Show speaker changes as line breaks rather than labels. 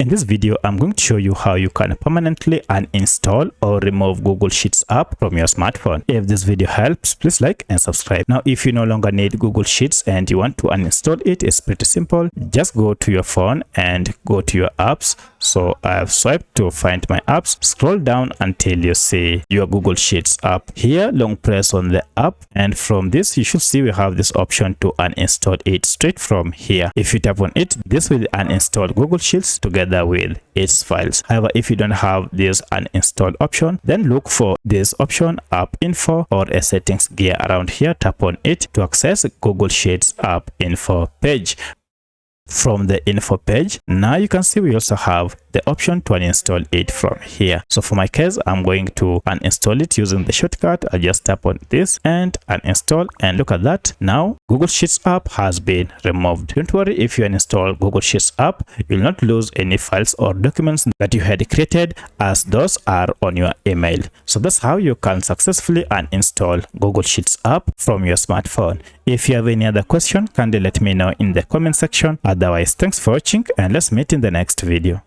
In this video, I'm going to show you how you can permanently uninstall or remove Google Sheets app from your smartphone. If this video helps, please like and subscribe. Now, if you no longer need Google Sheets and you want to uninstall it, it's pretty simple. Just go to your phone and go to your apps. So I've swiped to find my apps. Scroll down until you see your Google Sheets app. Here, long press on the app, and from this you should see we have this option to uninstall it straight from here. If you tap on it, this will uninstall Google Sheets together with its files. However, if you don't have this uninstall option, then look for this option, app info, or a settings gear around here. Tap on it to access Google Sheets app info page. From the info page, now you can see we also have the option to uninstall it from here. So for my case, I'm going to uninstall it using the shortcut. I just tap on this and uninstall, and look at that. Now Google Sheets app has been removed. Don't worry, if you uninstall Google Sheets app, you'll not lose any files or documents that you had created, as those are on your email. So that's how you can successfully uninstall Google Sheets app from your smartphone. If you have any other question, kindly let me know in the comment section. Otherwise, thanks for watching, and let's meet in the next video.